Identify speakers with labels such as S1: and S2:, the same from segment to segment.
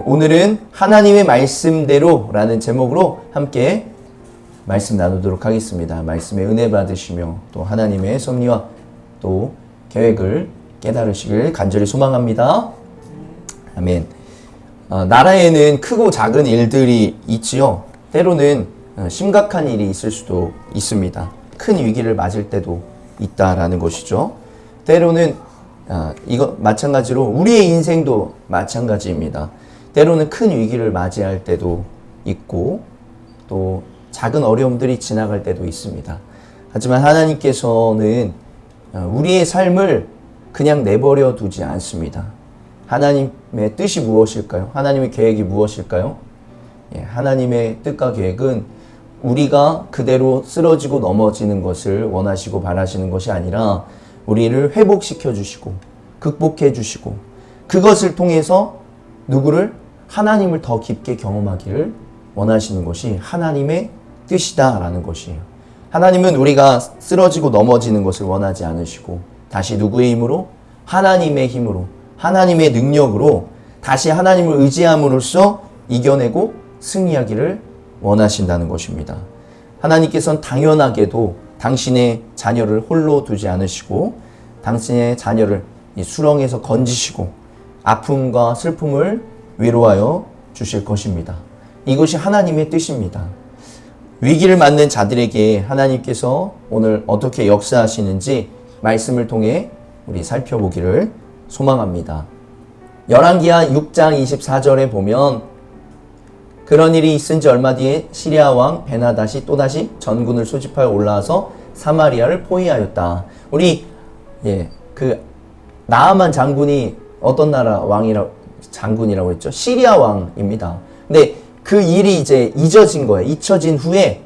S1: 오늘은 하나님의 말씀대로 라는 제목으로 함께 말씀 나누도록 하겠습니다. 말씀에 은혜 받으시며 또 하나님의 섭리와 또 계획을 깨달으시길 간절히 소망합니다. 아멘. 나라에는 크고 작은 일들이 있지요. 때로는 심각한 일이 있을 수도 있습니다. 큰 위기를 맞을 때도 있다라는 것이죠. 때로는 이거 마찬가지로 우리의 인생도 마찬가지입니다. 때로는 큰 위기를 맞이할 때도 있고 또 작은 어려움들이 지나갈 때도 있습니다. 하지만 하나님께서는 우리의 삶을 그냥 내버려 두지 않습니다. 하나님의 뜻이 무엇일까요? 하나님의 계획이 무엇일까요? 하나님의 뜻과 계획은 우리가 그대로 쓰러지고 넘어지는 것을 원하시고 바라시는 것이 아니라 우리를 회복시켜 주시고 극복해 주시고 그것을 통해서 누구를? 하나님을 더 깊게 경험하기를 원하시는 것이 하나님의 뜻이다라는 것이에요. 하나님은 우리가 쓰러지고 넘어지는 것을 원하지 않으시고 다시 누구의 힘으로? 하나님의 힘으로 하나님의 능력으로 다시 하나님을 의지함으로써 이겨내고 승리하기를 원하신다는 것입니다. 하나님께서는 당연하게도 당신의 자녀를 홀로 두지 않으시고 당신의 자녀를 이 수렁에서 건지시고 아픔과 슬픔을 위로하여 주실 것입니다. 이것이 하나님의 뜻입니다. 위기를 맞는 자들에게 하나님께서 오늘 어떻게 역사하시는지 말씀을 통해 우리 살펴보기를 소망합니다. 열왕기하 6장 24절에 보면 그런 일이 있은 지 얼마 뒤에 시리아 왕 베나닷이 또다시 전군을 소집하여 올라와서 사마리아를 포위하였다. 우리 나아만 장군이 어떤 나라 장군이라고 했죠? 시리아 왕입니다. 근데 그 일이 이제 잊혀진 거예요. 잊혀진 후에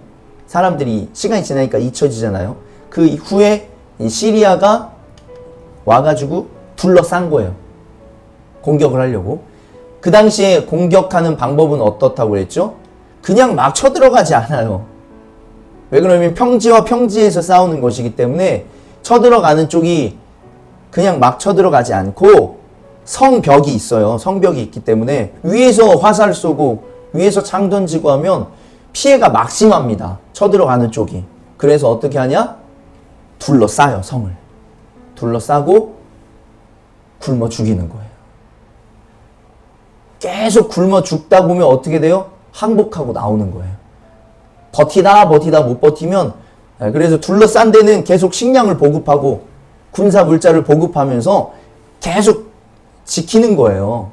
S1: 사람들이 시간이 지나니까 잊혀지잖아요. 그 후에 이 시리아가 와가지고 둘러싼 거예요. 공격을 하려고. 그 당시에 공격하는 방법은 어떻다고 그랬죠? 그냥 막 쳐들어가지 않아요. 왜 그러냐면 평지와 평지에서 싸우는 것이기 때문에 쳐들어가는 쪽이 그냥 막 쳐들어가지 않고 성벽이 있어요. 성벽이 있기 때문에 위에서 화살 쏘고 위에서 창 던지고 하면 피해가 막심합니다. 쳐들어가는 쪽이. 그래서 어떻게 하냐? 둘러싸요, 성을. 둘러싸고 굶어 죽이는 거예요. 계속 굶어 죽다 보면 어떻게 돼요? 항복하고 나오는 거예요. 버티다 못 버티면 그래서 둘러싼 데는 계속 식량을 보급하고 군사 물자를 보급하면서 계속 지키는 거예요.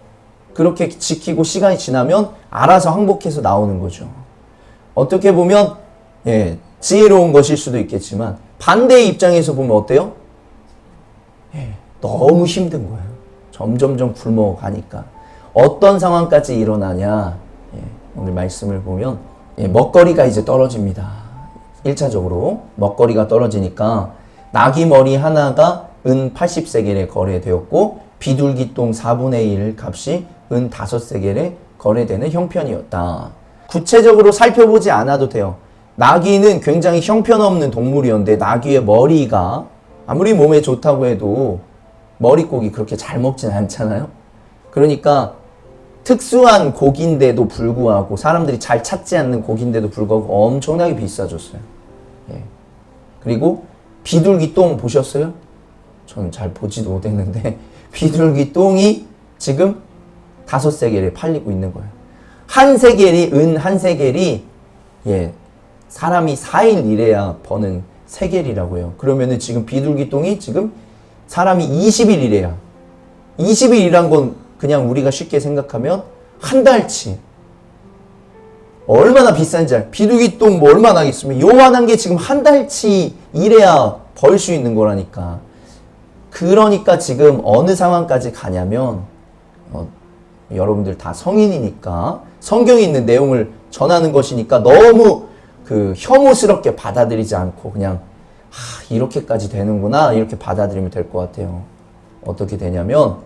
S1: 그렇게 지키고 시간이 지나면 알아서 항복해서 나오는 거죠. 어떻게 보면 지혜로운 것일 수도 있겠지만 반대의 입장에서 보면 어때요? 너무 힘든 거예요. 점점점 굶어가니까. 어떤 상황까지 일어나냐? 오늘 말씀을 보면 먹거리가 이제 떨어집니다. 1차적으로 먹거리가 떨어지니까 나귀 머리 하나가 은 80세겔에 거래되었고 비둘기똥 4분의 1 값이 은 5세겔에 거래되는 형편이었다. 구체적으로 살펴보지 않아도 돼요. 나귀는 굉장히 형편없는 동물이었는데 나귀의 머리가 아무리 몸에 좋다고 해도 머릿고기 그렇게 잘 먹진 않잖아요. 그러니까 특수한 고기인데도 불구하고 사람들이 잘 찾지 않는 고기인데도 불구하고 엄청나게 비싸졌어요. 그리고 비둘기 똥 보셨어요? 저는 잘 보지도 못했는데 비둘기 똥이 지금 5세겔에 팔리고 있는 거예요. 한 세겔이 한 세겔이 사람이 4일 일해야 버는 세겔이라고 해요. 그러면은 지금 비둘기 똥이 지금 사람이 20일 일해야 20일 일한 건 그냥 우리가 쉽게 생각하면 한 달치 얼마나 비싼지 비둘기 똥 뭐 얼마나 하겠습니까? 요만한 게 지금 한 달치 일해야 벌 수 있는 거라니까. 그러니까 지금 어느 상황까지 가냐면 여러분들 다 성인이니까 성경에 있는 내용을 전하는 것이니까 너무 혐오스럽게 받아들이지 않고 그냥 이렇게까지 되는구나 이렇게 받아들이면 될 것 같아요. 어떻게 되냐면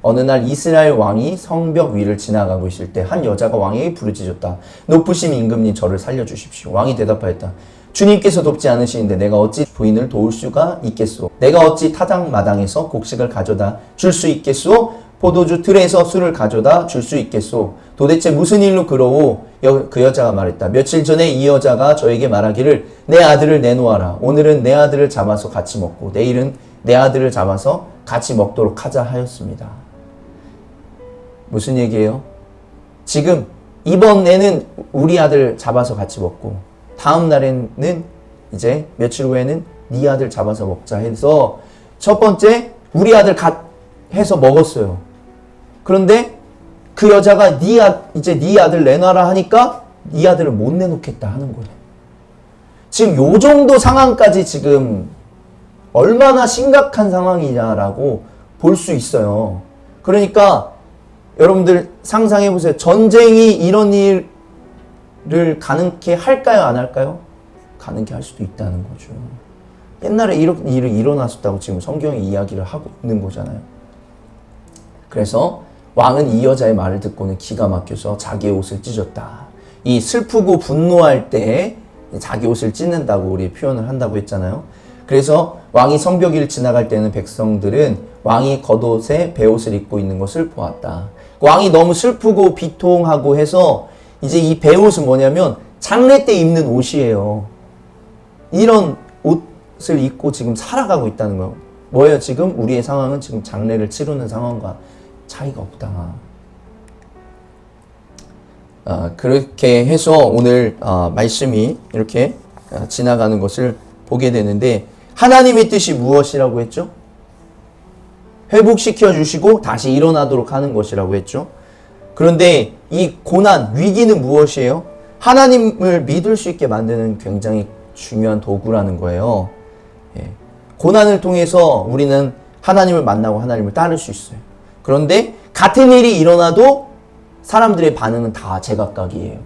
S1: 어느 날 이스라엘 왕이 성벽 위를 지나가고 있을 때 한 여자가 왕에게 부르짖었다. 높으신 임금님 저를 살려주십시오. 왕이 대답하였다. 주님께서 돕지 않으시는데 내가 어찌 부인을 도울 수가 있겠소? 내가 어찌 타작마당에서 곡식을 가져다 줄 수 있겠소? 포도주 틀에서 술을 가져다 줄 수 있겠소. 도대체 무슨 일로 그러오? 그 여자가 말했다. 며칠 전에 이 여자가 저에게 말하기를 내 아들을 내놓아라. 오늘은 내 아들을 잡아서 같이 먹고 내일은 내 아들을 잡아서 같이 먹도록 하자 하였습니다. 무슨 얘기예요? 지금 이번에는 우리 아들 잡아서 같이 먹고 다음 날에는 이제 며칠 후에는 네 아들 잡아서 먹자 해서 첫 번째 우리 아들 해서 먹었어요. 그런데 그 여자가 이제 네 아들 내놔라 하니까 네 아들을 못 내놓겠다 하는 거예요. 지금 요 정도 상황까지 지금 얼마나 심각한 상황이냐라고 볼 수 있어요. 그러니까 여러분들 상상해 보세요. 전쟁이 이런 일을 가능케 할까요? 안 할까요? 가능케 할 수도 있다는 거죠. 옛날에 이런 일이 일어났었다고 지금 성경이 이야기를 하고 있는 거잖아요. 그래서 왕은 이 여자의 말을 듣고는 기가 막혀서 자기의 옷을 찢었다. 이 슬프고 분노할 때 자기 옷을 찢는다고 우리 표현을 한다고 했잖아요. 그래서 왕이 성벽을 지나갈 때는 백성들은 왕이 겉옷에 베옷을 입고 있는 것을 보았다. 왕이 너무 슬프고 비통하고 해서 이제 이 베옷은 뭐냐면 장례 때 입는 옷이에요. 이런 옷을 입고 지금 살아가고 있다는 거예요. 뭐예요? 지금 우리의 상황은 지금 장례를 치르는 상황과 차이가 없다. 그렇게 해서 오늘 말씀이 이렇게 지나가는 것을 보게 되는데 하나님의 뜻이 무엇이라고 했죠? 회복시켜 주시고 다시 일어나도록 하는 것이라고 했죠. 그런데 이 고난, 위기는 무엇이에요? 하나님을 믿을 수 있게 만드는 굉장히 중요한 도구라는 거예요. 고난을 통해서 우리는 하나님을 만나고 하나님을 따를 수 있어요. 그런데 같은 일이 일어나도 사람들의 반응은 다 제각각이에요.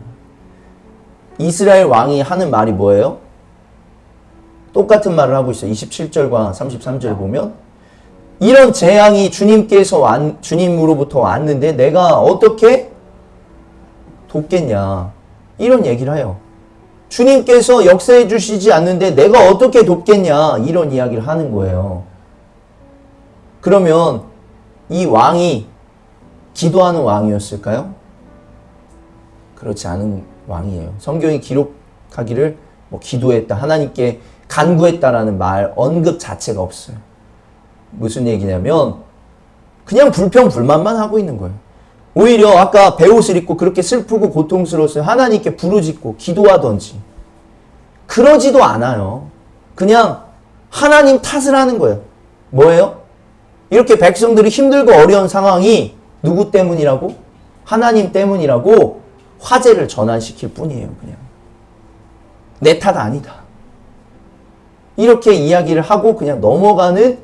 S1: 이스라엘 왕이 하는 말이 뭐예요? 똑같은 말을 하고 있어요. 27절과 33절 보면 이런 재앙이 주님으로부터 왔는데 내가 어떻게 돕겠냐 이런 얘기를 해요. 주님께서 역사해 주시지 않는데 내가 어떻게 돕겠냐 이런 이야기를 하는 거예요. 그러면 이 왕이 기도하는 왕이었을까요? 그렇지 않은 왕이에요. 성경이 기록하기를 기도했다, 하나님께 간구했다라는 말 언급 자체가 없어요. 무슨 얘기냐면 그냥 불평불만만 하고 있는 거예요. 오히려 아까 베옷을 입고 그렇게 슬프고 고통스러웠어요. 하나님께 부르짖고 기도하던지 그러지도 않아요. 그냥 하나님 탓을 하는 거예요. 뭐예요? 이렇게 백성들이 힘들고 어려운 상황이 누구 때문이라고? 하나님 때문이라고 화제를 전환시킬 뿐이에요. 그냥 내 탓 아니다. 이렇게 이야기를 하고 그냥 넘어가는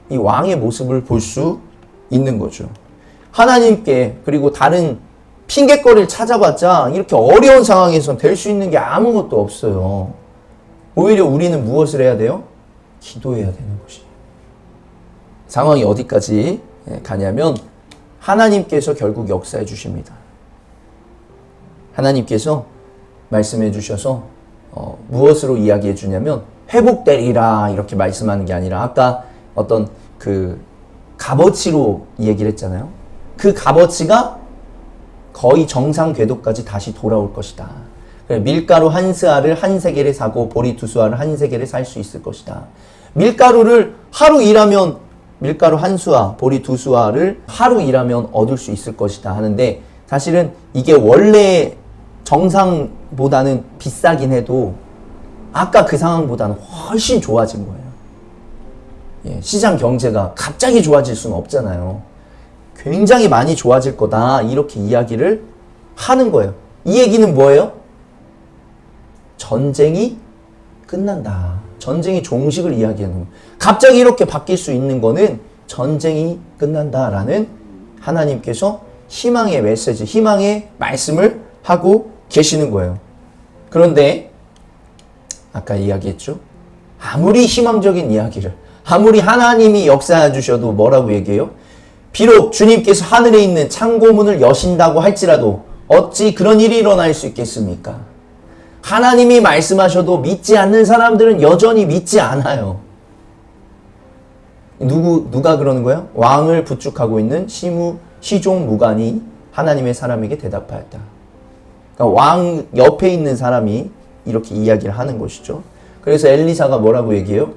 S1: 이 왕의 모습을 볼 수 있는 거죠. 하나님께 그리고 다른 핑곗거리를 찾아봤자 이렇게 어려운 상황에서 될 수 있는 게 아무것도 없어요. 오히려 우리는 무엇을 해야 돼요? 기도해야 되는 것이에요. 상황이 어디까지 가냐면 하나님께서 결국 역사해 주십니다. 하나님께서 말씀해 주셔서 무엇으로 이야기해 주냐면 회복되리라 이렇게 말씀하는 게 아니라 아까 어떤 그 값어치로 얘기를 했잖아요. 그 값어치가 거의 정상 궤도까지 다시 돌아올 것이다. 밀가루 한 스아를 한 세겔에 사고 보리 두 스아를 한 세겔에 살 수 있을 것이다. 밀가루를 하루 일하면 밀가루 한 수아, 보리 두 수아를 하루 일하면 얻을 수 있을 것이다 하는데 사실은 이게 원래 정상보다는 비싸긴 해도 아까 그 상황보다는 훨씬 좋아진 거예요. 시장 경제가 갑자기 좋아질 수는 없잖아요. 굉장히 많이 좋아질 거다 이렇게 이야기를 하는 거예요. 이 얘기는 뭐예요? 전쟁이 끝난다. 전쟁의 종식을 이야기하는 거예요. 갑자기 이렇게 바뀔 수 있는 거는 전쟁이 끝난다라는 하나님께서 희망의 메시지, 희망의 말씀을 하고 계시는 거예요. 그런데 아까 이야기했죠? 아무리 희망적인 이야기를, 아무리 하나님이 역사해 주셔도 뭐라고 얘기해요? 비록 주님께서 하늘에 있는 창고문을 여신다고 할지라도 어찌 그런 일이 일어날 수 있겠습니까? 하나님이 말씀하셔도 믿지 않는 사람들은 여전히 믿지 않아요. 누가 그러는 거예요? 왕을 부축하고 있는 시종 무간이 하나님의 사람에게 대답하였다. 그러니까 왕 옆에 있는 사람이 이렇게 이야기를 하는 것이죠. 그래서 엘리사가 뭐라고 얘기해요?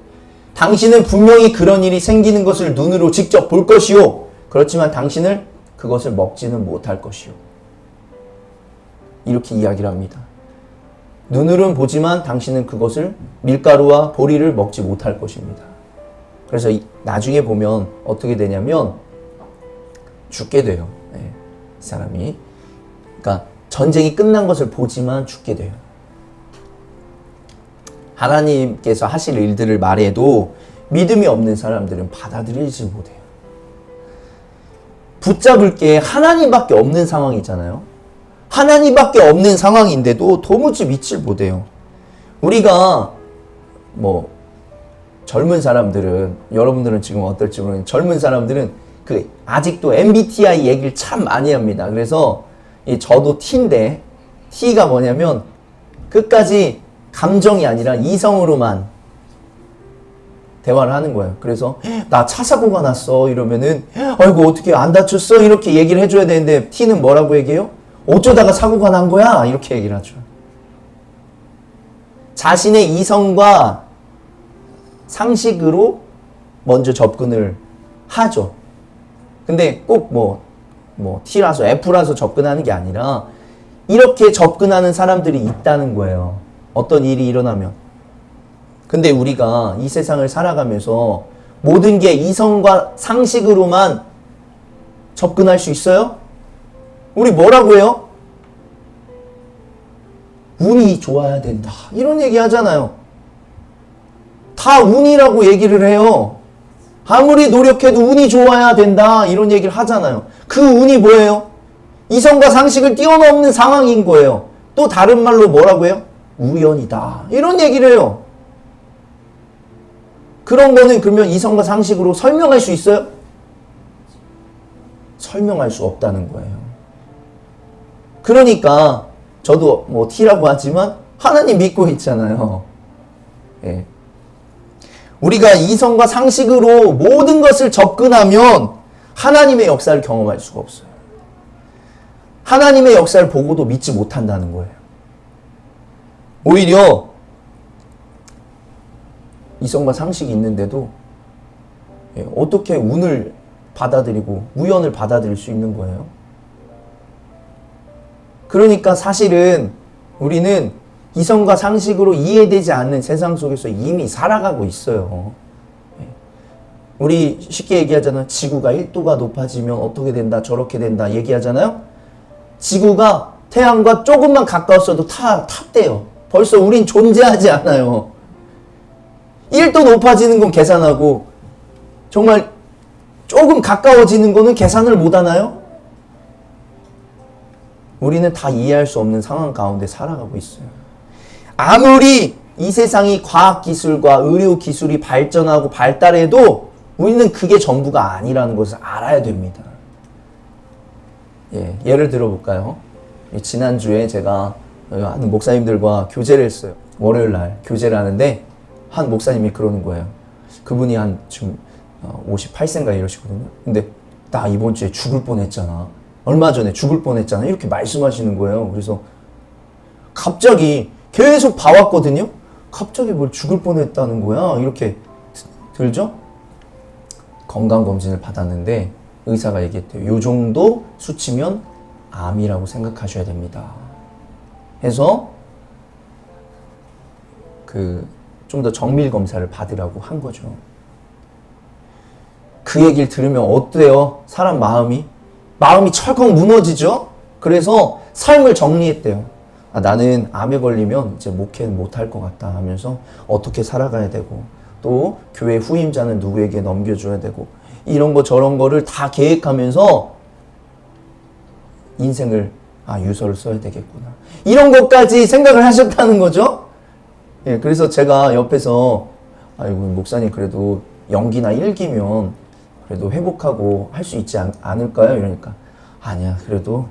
S1: 당신은 분명히 그런 일이 생기는 것을 눈으로 직접 볼 것이요. 그렇지만 당신을 그것을 먹지는 못할 것이요. 이렇게 이야기를 합니다. 눈으로는 보지만 당신은 그것을 밀가루와 보리를 먹지 못할 것입니다. 그래서 나중에 보면 어떻게 되냐면 죽게 돼요. 이 사람이. 그러니까 전쟁이 끝난 것을 보지만 죽게 돼요. 하나님께서 하실 일들을 말해도 믿음이 없는 사람들은 받아들이지 못해요. 붙잡을 게 하나님밖에 없는 상황이잖아요. 하나님밖에 없는 상황인데도 도무지 믿질 못해요. 우리가 젊은 사람들은, 여러분들은 지금 어떨지 모르겠는데 젊은 사람들은 아직도 MBTI 얘기를 참 많이 합니다. 그래서 저도 T인데, T가 뭐냐면 끝까지 감정이 아니라 이성으로만 대화를 하는 거예요. 그래서 나 차 사고가 났어 이러면은 아이고 어떻게 안 다쳤어? 이렇게 얘기를 해줘야 되는데 T는 뭐라고 얘기해요? 어쩌다가 사고가 난 거야? 이렇게 얘기를 하죠. 자신의 이성과 상식으로 먼저 접근을 하죠. 근데 꼭 T라서 F라서 접근하는 게 아니라 이렇게 접근하는 사람들이 있다는 거예요. 어떤 일이 일어나면. 근데 우리가 이 세상을 살아가면서 모든 게 이성과 상식으로만 접근할 수 있어요? 우리 뭐라고 해요? 운이 좋아야 된다. 이런 얘기 하잖아요. 다 운이라고 얘기를 해요. 아무리 노력해도 운이 좋아야 된다. 이런 얘기를 하잖아요. 그 운이 뭐예요? 이성과 상식을 뛰어넘는 상황인 거예요. 또 다른 말로 뭐라고 해요? 우연이다. 이런 얘기를 해요. 그런 거는 그러면 이성과 상식으로 설명할 수 있어요? 설명할 수 없다는 거예요. 그러니까 저도 T라고 하지만 하나님 믿고 있잖아요. 예. 우리가 이성과 상식으로 모든 것을 접근하면 하나님의 역사를 경험할 수가 없어요. 하나님의 역사를 보고도 믿지 못한다는 거예요. 오히려 이성과 상식이 있는데도 어떻게 운을 받아들이고 우연을 받아들일 수 있는 거예요? 그러니까 사실은 우리는 이성과 상식으로 이해되지 않는 세상 속에서 이미 살아가고 있어요. 우리 쉽게 얘기하잖아요. 지구가 1도가 높아지면 어떻게 된다, 저렇게 된다 얘기하잖아요. 지구가 태양과 조금만 가까웠어도 탔대요. 벌써 우린 존재하지 않아요. 1도 높아지는 건 계산하고 정말 조금 가까워지는 거는 계산을 못 하나요? 우리는 다 이해할 수 없는 상황 가운데 살아가고 있어요. 아무리 이 세상이 과학기술과 의료기술이 발전하고 발달해도 우리는 그게 전부가 아니라는 것을 알아야 됩니다. 예를 들어볼까요? 지난주에 제가 하는 목사님들과 교제를 했어요. 월요일 날 교제를 하는데 한 목사님이 그러는 거예요. 그분이 한 지금 58세인가 이러시거든요. 근데 나 이번 주에 죽을 뻔했잖아. 얼마 전에 죽을 뻔했잖아. 이렇게 말씀하시는 거예요. 그래서 갑자기 계속 봐왔거든요. 갑자기 뭘 죽을 뻔했다는 거야. 이렇게 들죠? 건강검진을 받았는데 의사가 얘기했대요. 요 정도 수치면 암이라고 생각하셔야 됩니다. 해서 좀 더 정밀 검사를 받으라고 한 거죠. 그 얘기를 들으면 어때요? 사람 마음이 철컥 무너지죠? 그래서 삶을 정리했대요. 나는 암에 걸리면 이제 목회는 못할 것 같다 하면서 어떻게 살아가야 되고 또 교회 후임자는 누구에게 넘겨줘야 되고 이런 거 저런 거를 다 계획하면서 인생을 유서를 써야 되겠구나. 이런 것까지 생각을 하셨다는 거죠? 예, 그래서 제가 옆에서 아이고 목사님 그래도 연기나 일기면 그래도 회복하고 할 수 있지 않을까요? 이러니까 아니야 그래도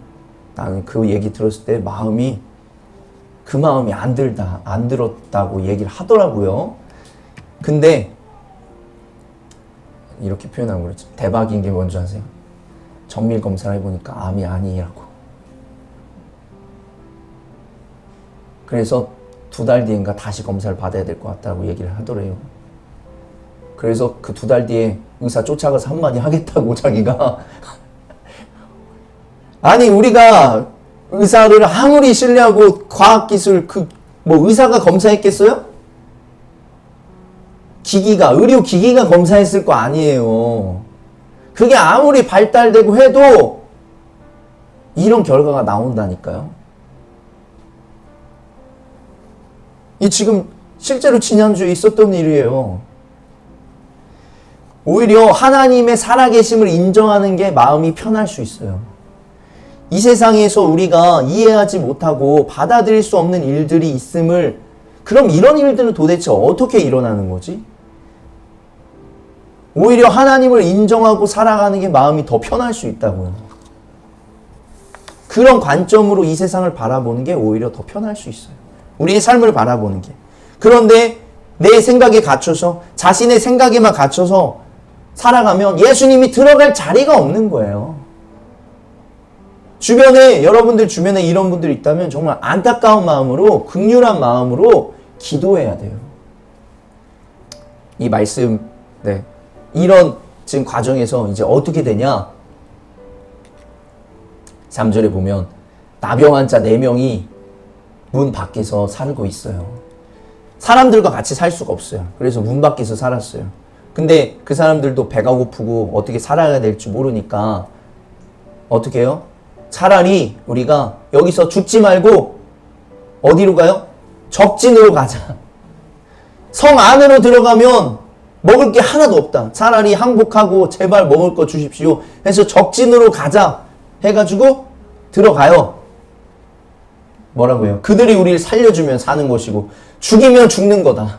S1: 나는 그 얘기 들었을 때 그 마음이 안 들었다고 얘기를 하더라고요. 근데 이렇게 표현하고 그랬죠. 대박인 게 뭔지 아세요? 정밀 검사를 해보니까 암이 아니라고. 그래서 2달 뒤인가 다시 검사를 받아야 될 것 같다고 얘기를 하더래요. 그래서 그 2달 뒤에 의사 쫓아가서 한마디 하겠다고 자기가. 아니 우리가 의사를 아무리 신뢰하고 과학기술 뭐 의사가 검사했겠어요? 의료 기기가 검사했을 거 아니에요. 그게 아무리 발달되고 해도 이런 결과가 나온다니까요. 이 지금 실제로 지난주에 있었던 일이에요. 오히려 하나님의 살아계심을 인정하는 게 마음이 편할 수 있어요. 이 세상에서 우리가 이해하지 못하고 받아들일 수 없는 일들이 있음을, 그럼 이런 일들은 도대체 어떻게 일어나는 거지? 오히려 하나님을 인정하고 살아가는 게 마음이 더 편할 수 있다고요. 그런 관점으로 이 세상을 바라보는 게 오히려 더 편할 수 있어요. 우리의 삶을 바라보는 게. 그런데 내 생각에 갇혀서, 자신의 생각에만 갇혀서 살아가면 예수님이 들어갈 자리가 없는 거예요. 여러분들 주변에 이런 분들이 있다면 정말 안타까운 마음으로, 긍휼한 마음으로 기도해야 돼요. 이 말씀, 이런 지금 과정에서 이제 어떻게 되냐? 3절에 보면 나병 환자 4명이 문 밖에서 살고 있어요. 사람들과 같이 살 수가 없어요. 그래서 문 밖에서 살았어요. 근데 그 사람들도 배가 고프고 어떻게 살아야 될지 모르니까 어떻게 해요? 차라리 우리가 여기서 죽지 말고 어디로 가요? 적진으로 가자. 성 안으로 들어가면 먹을 게 하나도 없다. 차라리 항복하고 제발 먹을 거 주십시오. 해서 적진으로 가자 해가지고 들어가요. 뭐라고 해요? 그들이 우리를 살려주면 사는 것이고 죽이면 죽는 거다.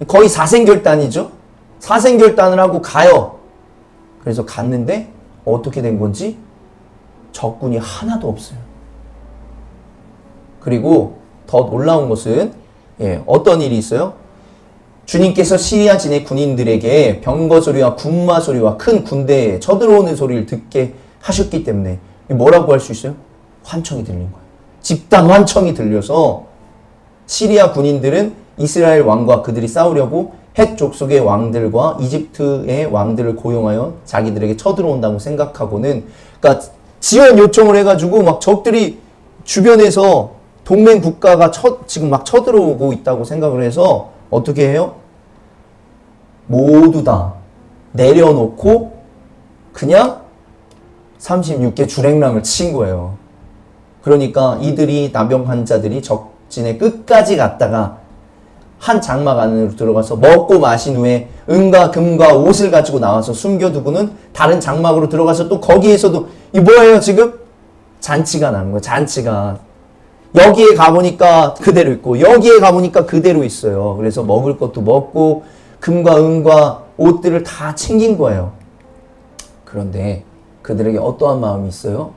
S1: 거의 사생결단이죠. 사생결단을 하고 가요. 그래서 갔는데 어떻게 된 건지 적군이 하나도 없어요. 그리고 더 놀라운 것은 어떤 일이 있어요? 주님께서 시리아 진의 군인들에게 병거 소리와 군마 소리와 큰 군대에 쳐들어오는 소리를 듣게 하셨기 때문에 뭐라고 할 수 있어요? 환청이 들린 거예요. 집단 환청이 들려서 시리아 군인들은 이스라엘 왕과 그들이 싸우려고 헷 족속의 왕들과 이집트의 왕들을 고용하여 자기들에게 쳐들어온다고 생각하고는, 그러니까 지원 요청을 해가지고 막 적들이 주변에서 동맹 국가가 지금 막 쳐들어오고 있다고 생각을 해서 어떻게 해요? 모두 다 내려놓고 그냥 36개 주랭랑을 친 거예요. 그러니까 이들이 나병 환자들이 적진의 끝까지 갔다가 한 장막 안으로 들어가서 먹고 마신 후에 은과 금과 옷을 가지고 나와서 숨겨두고는 다른 장막으로 들어가서 또 거기에서도 이 뭐예요 지금? 잔치가 나는 거예요. 잔치가. 여기에 가보니까 그대로 있고 여기에 가보니까 그대로 있어요. 그래서 먹을 것도 먹고 금과 은과 옷들을 다 챙긴 거예요. 그런데 그들에게 어떠한 마음이 있어요?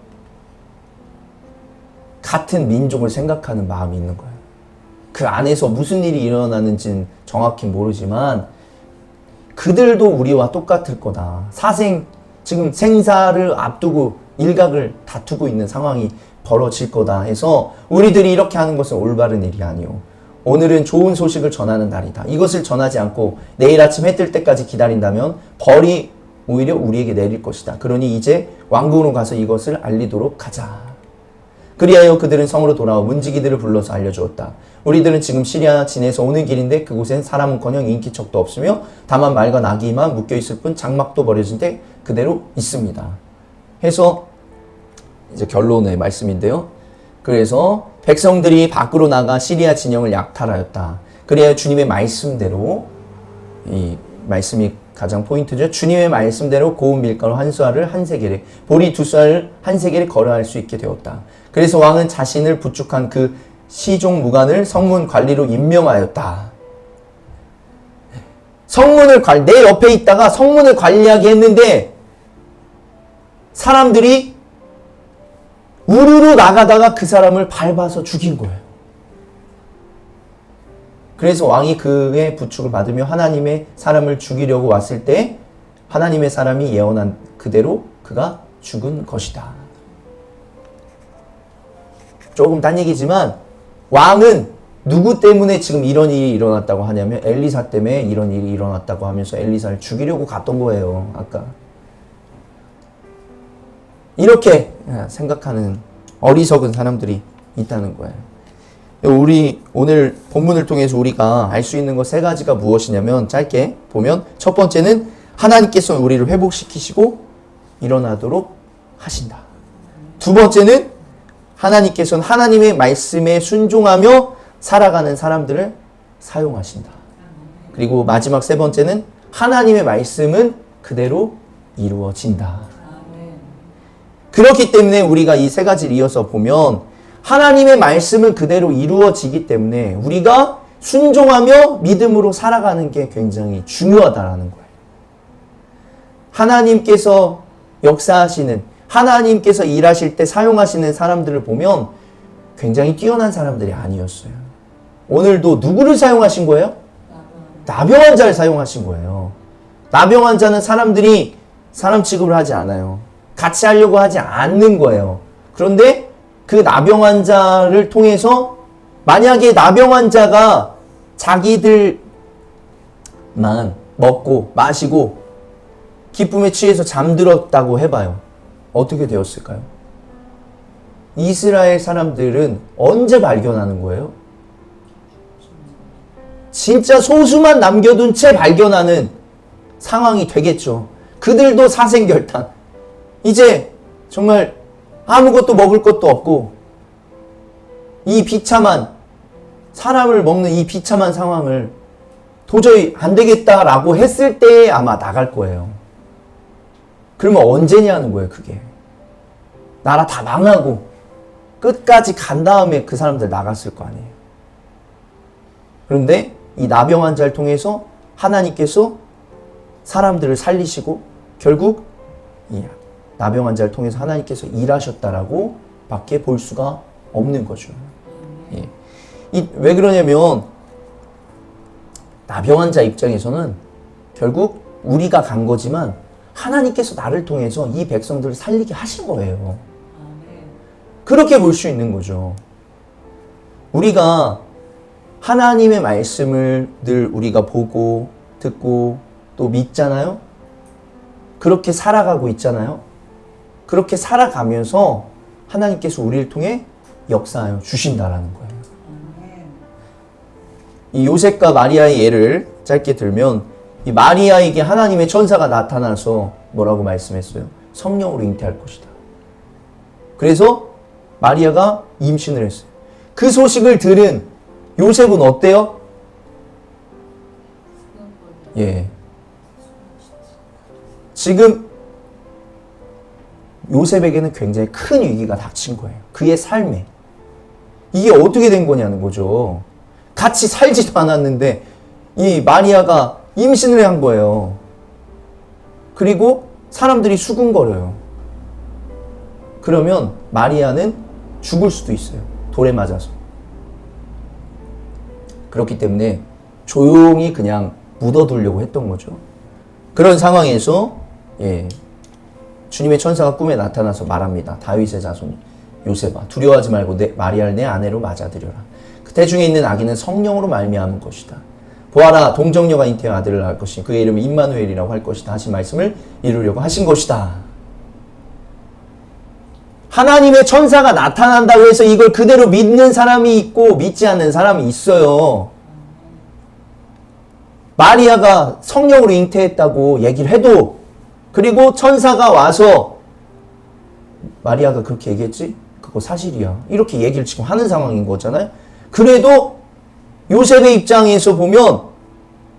S1: 같은 민족을 생각하는 마음이 있는 거예요. 그 안에서 무슨 일이 일어나는지는 정확히 모르지만 그들도 우리와 똑같을 거다. 지금 생사를 앞두고 일각을 다투고 있는 상황이 벌어질 거다 해서 우리들이 이렇게 하는 것은 올바른 일이 아니오. 오늘은 좋은 소식을 전하는 날이다. 이것을 전하지 않고 내일 아침 해 뜰 때까지 기다린다면 벌이 오히려 우리에게 내릴 것이다. 그러니 이제 왕궁으로 가서 이것을 알리도록 하자. 그리하여 그들은 성으로 돌아와 문지기들을 불러서 알려주었다. 우리들은 지금 시리아 진에서 오는 길인데 그곳엔 사람은커녕 인기척도 없으며 다만 말과 나귀만 묶여있을 뿐 장막도 버려진 데 그대로 있습니다. 해서 이제 결론의 말씀인데요. 그래서 백성들이 밖으로 나가 시리아 진영을 약탈하였다. 그래야 주님의 말씀대로, 이 말씀이 가장 포인트죠. 주님의 말씀대로 고운 밀가루 한 수알을 한 세겔에, 보리 2수알을 한 세겔에 거래할 수 있게 되었다. 그래서 왕은 자신을 부축한 그 시종 무관을 성문 관리로 임명하였다. 내 옆에 있다가 성문을 관리하게 했는데 사람들이 우르르 나가다가 그 사람을 밟아서 죽인 거예요. 그래서 왕이 그의 부축을 받으며 하나님의 사람을 죽이려고 왔을 때 하나님의 사람이 예언한 그대로 그가 죽은 것이다. 조금 딴 얘기지만 왕은 누구 때문에 지금 이런 일이 일어났다고 하냐면 엘리사 때문에 이런 일이 일어났다고 하면서 엘리사를 죽이려고 갔던 거예요. 아까. 이렇게 생각하는 어리석은 사람들이 있다는 거예요. 우리 오늘 본문을 통해서 우리가 알 수 있는 것 세 가지가 무엇이냐면 짧게 보면 첫 번째는 하나님께서 우리를 회복시키시고 일어나도록 하신다. 두 번째는 하나님께서는 하나님의 말씀에 순종하며 살아가는 사람들을 사용하신다. 그리고 마지막 세 번째는 하나님의 말씀은 그대로 이루어진다. 그렇기 때문에 우리가 이 세 가지를 이어서 보면 하나님의 말씀은 그대로 이루어지기 때문에 우리가 순종하며 믿음으로 살아가는 게 굉장히 중요하다라는 거예요. 하나님께서 역사하시는, 하나님께서 일하실 때 사용하시는 사람들을 보면 굉장히 뛰어난 사람들이 아니었어요. 오늘도 누구를 사용하신 거예요? 나병 환자를 사용하신 거예요. 나병 환자는 사람들이 사람 취급을 하지 않아요. 같이 하려고 하지 않는 거예요. 그런데 그 나병 환자를 통해서 만약에 나병 환자가 자기들만 먹고 마시고 기쁨에 취해서 잠들었다고 해봐요. 어떻게 되었을까요? 이스라엘 사람들은 언제 발견하는 거예요? 진짜 소수만 남겨둔 채 발견하는 상황이 되겠죠. 그들도 사생결단. 이제 정말 아무것도 먹을 것도 없고 이 비참한, 사람을 먹는 이 비참한 상황을 도저히 안 되겠다라고 했을 때 아마 나갈 거예요. 그러면 언제냐는 거예요, 그게. 나라 다 망하고 끝까지 간 다음에 그 사람들 나갔을 거 아니에요. 그런데 이 나병 환자를 통해서 하나님께서 사람들을 살리시고 결국 이 나병 환자를 통해서 하나님께서 일하셨다라고 밖에 볼 수가 없는 거죠. 예. 왜 그러냐면 나병 환자 입장에서는 결국 우리가 간 거지만 하나님께서 나를 통해서 이 백성들을 살리게 하신 거예요. 그렇게 볼 수 있는 거죠. 우리가 하나님의 말씀을 늘 우리가 보고 듣고 또 믿잖아요. 그렇게 살아가고 있잖아요. 그렇게 살아가면서 하나님께서 우리를 통해 역사하여 주신다라는 거예요. 이 요셉과 마리아의 예를 짧게 들면 이 마리아에게 하나님의 천사가 나타나서 뭐라고 말씀했어요? 성령으로 잉태할 것이다. 그래서 마리아가 임신을 했어요. 그 소식을 들은 요셉은 어때요? 예. 지금 요셉에게는 굉장히 큰 위기가 닥친 거예요. 그의 삶에. 이게 어떻게 된 거냐는 거죠. 같이 살지도 않았는데 이 마리아가 임신을 한 거예요. 그리고 사람들이 수군거려요. 그러면 마리아는 죽을 수도 있어요. 돌에 맞아서. 그렇기 때문에 조용히 그냥 묻어두려고 했던 거죠. 그런 상황에서 주님의 천사가 꿈에 나타나서 말합니다. 다윗의 자손 요셉아, 두려워하지 말고 마리아를 내 아내로 맞아들여라. 그 태중에 있는 아기는 성령으로 말미암은 것이다. 보아라, 동정녀가 잉태한 아들을 낳을 것이니 그의 이름을 임마누엘이라고 할 것이다 하신 말씀을 이루려고 하신 것이다. 하나님의 천사가 나타난다고 해서 이걸 그대로 믿는 사람이 있고 믿지 않는 사람이 있어요. 마리아가 성령으로 잉태했다고 얘기를 해도, 그리고 천사가 와서 마리아가 그렇게 얘기했지? 그거 사실이야. 이렇게 얘기를 지금 하는 상황인 거잖아요. 그래도 요셉의 입장에서 보면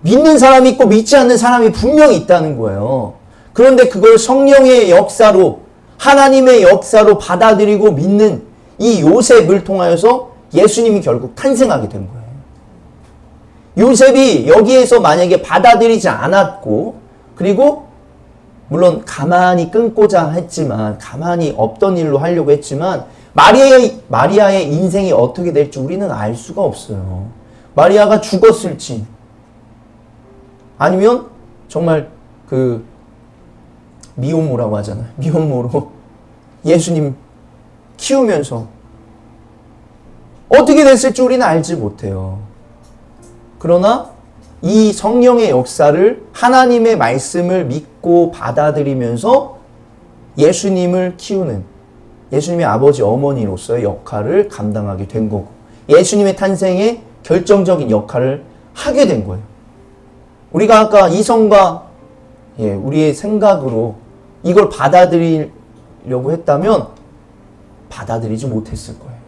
S1: 믿는 사람이 있고 믿지 않는 사람이 분명히 있다는 거예요. 그런데 그걸 성령의 역사로, 하나님의 역사로 받아들이고 믿는 이 요셉을 통하여서 예수님이 결국 탄생하게 된 거예요. 요셉이 여기에서 만약에 받아들이지 않았고, 그리고 물론 가만히 끊고자 했지만, 가만히 없던 일로 하려고 했지만, 마리아의 인생이 어떻게 될지 우리는 알 수가 없어요. 마리아가 죽었을지, 아니면 정말 그 미혼모라고 하잖아요. 미혼모로 예수님 키우면서 어떻게 됐을지 우리는 알지 못해요. 그러나 이 성령의 역사를, 하나님의 말씀을 믿고 받아들이면서 예수님을 키우는, 예수님의 아버지 어머니로서의 역할을 감당하게 된 거고, 예수님의 탄생에 결정적인 역할을 하게 된 거예요. 우리가 아까 이성과 우리의 생각으로 이걸 받아들이려고 했다면 받아들이지 못했을 거예요.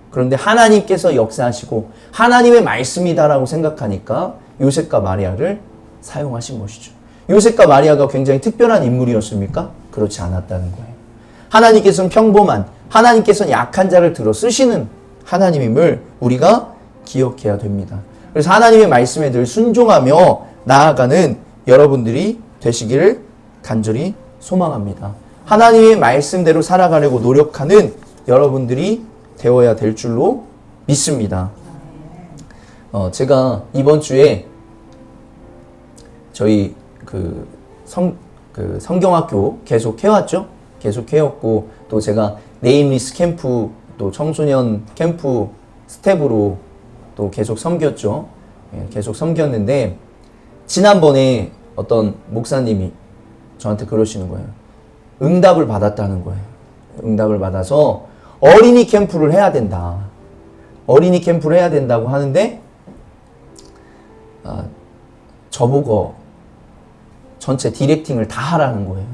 S1: 그런데 하나님께서 역사하시고 하나님의 말씀이다라고 생각하니까 요셉과 마리아를 사용하신 것이죠. 요셉과 마리아가 굉장히 특별한 인물이었습니까? 그렇지 않았다는 거예요. 하나님께서는 평범한, 하나님께서는 약한 자를 들어 쓰시는 하나님임을 우리가 기억해야 됩니다. 그래서 하나님의 말씀에 늘 순종하며 나아가는 여러분들이 되시기를 간절히 소망합니다. 하나님의 말씀대로 살아가려고 노력하는 여러분들이 되어야 될 줄로 믿습니다. 제가 이번 주에 저희 성경학교 계속 해왔죠. 계속 해왔고, 또 제가 네임리스 캠프, 또 청소년 캠프 스텝으로 또 계속 섬겼죠. 계속 섬겼는데, 지난번에 어떤 목사님이 저한테 그러시는 거예요. 응답을 받았다는 거예요. 응답을 받아서 어린이 캠프를 해야 된다. 어린이 캠프를 해야 된다고 하는데, 저보고 전체 디렉팅을 다 하라는 거예요.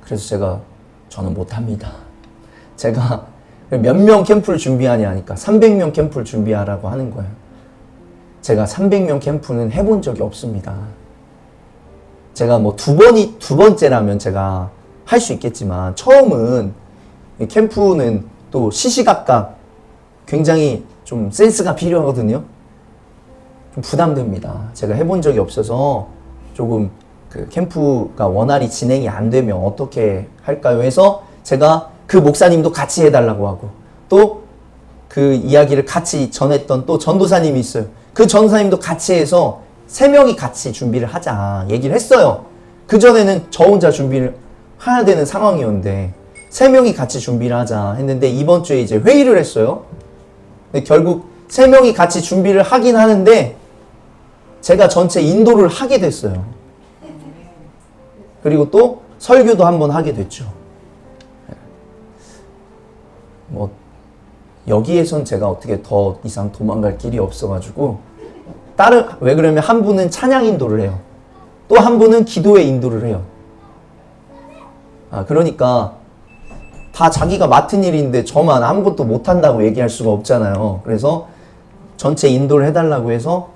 S1: 그래서 저는 못합니다. 제가 몇 명 캠프를 준비하냐 하니까 300명 캠프를 준비하라고 하는 거예요. 제가 300명 캠프는 해본 적이 없습니다. 제가 뭐 두 번째라면 제가 할 수 있겠지만, 처음은 캠프는 또 시시각각 굉장히 좀 센스가 필요하거든요. 좀 부담됩니다. 제가 해본 적이 없어서 조금 그 캠프가 원활히 진행이 안 되면 어떻게 할까요? 해서 제가 그 목사님도 같이 해달라고 하고, 또 그 이야기를 같이 전했던 또 전도사님이 있어요. 그 전도사님도 같이 해서 3명이 같이 준비를 하자 얘기를 했어요. 그전에는 저 혼자 준비를 해야 되는 상황이었는데 3명이 같이 준비를 하자 했는데, 이번 주에 이제 회의를 했어요. 근데 결국 3명이 같이 준비를 하긴 하는데 제가 전체 인도를 하게 됐어요. 그리고 또 설교도 한번 하게 됐죠. 뭐 여기에선 제가 어떻게 더 이상 도망갈 길이 없어가지고, 왜 그러면 한 분은 찬양 인도를 해요. 또 한 분은 기도의 인도를 해요. 그러니까 다 자기가 맡은 일인데 저만 아무것도 못한다고 얘기할 수가 없잖아요. 그래서 전체 인도를 해달라고 해서,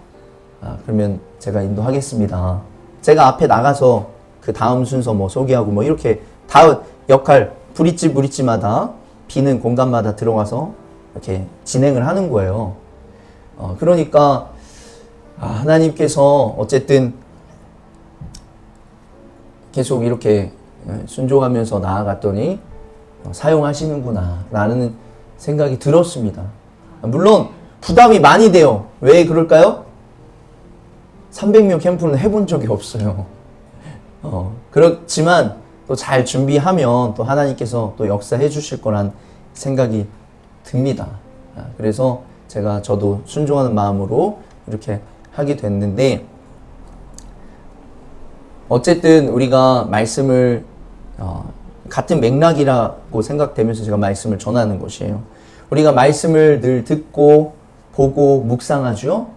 S1: 그러면 제가 인도하겠습니다. 제가 앞에 나가서 그 다음 순서 뭐 소개하고 뭐 이렇게 다음 역할 브릿지마다 비는 공간마다 들어가서 이렇게 진행을 하는 거예요. 그러니까 하나님께서 어쨌든 계속 이렇게 순종하면서 나아갔더니 사용하시는구나 라는 생각이 들었습니다. 물론 부담이 많이 돼요. 왜 그럴까요? 300명 캠프는 해본 적이 없어요. 그렇지만 또 잘 준비하면 또 하나님께서 또 역사해 주실 거란 생각이 듭니다. 그래서 저도 순종하는 마음으로 이렇게 하게 됐는데, 어쨌든 우리가 말씀을 같은 맥락이라고 생각되면서 제가 말씀을 전하는 것이에요. 우리가 말씀을 늘 듣고 보고 묵상하죠.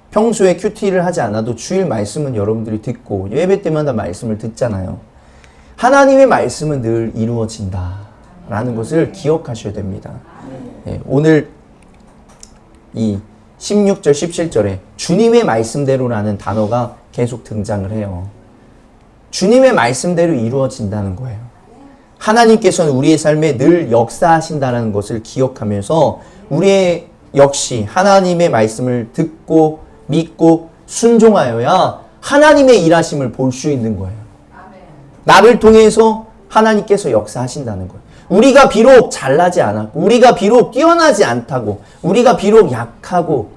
S1: 평소에 큐티를 하지 않아도 주일 말씀은 여러분들이 듣고 예배 때마다 말씀을 듣잖아요. 하나님의 말씀은 늘 이루어진다라는 것을 기억하셔야 됩니다. 오늘 이 16절 17절에 주님의 말씀대로라는 단어가 계속 등장을 해요. 주님의 말씀대로 이루어진다는 거예요. 하나님께서는 우리의 삶에 늘 역사하신다는 것을 기억하면서 우리의 역시 하나님의 말씀을 듣고 믿고 순종하여야 하나님의 일하심을 볼 수 있는 거예요. 나를 통해서 하나님께서 역사하신다는 거예요. 우리가 비록 잘나지 않았고, 우리가 비록 뛰어나지 않다고, 우리가 비록 약하고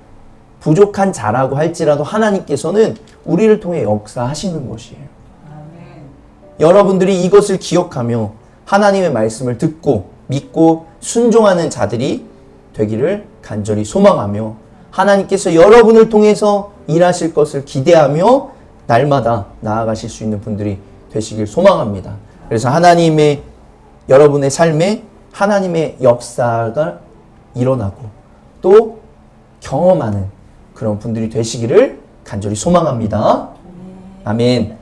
S1: 부족한 자라고 할지라도 하나님께서는 우리를 통해 역사하시는 것이에요.
S2: 아멘.
S1: 여러분들이 이것을 기억하며 하나님의 말씀을 듣고 믿고 순종하는 자들이 되기를 간절히 소망하며 하나님께서 여러분을 통해서 일하실 것을 기대하며 날마다 나아가실 수 있는 분들이 되시길 소망합니다. 그래서 여러분의 삶에 하나님의 역사가 일어나고 또 경험하는 그런 분들이 되시기를 간절히 소망합니다. 아멘.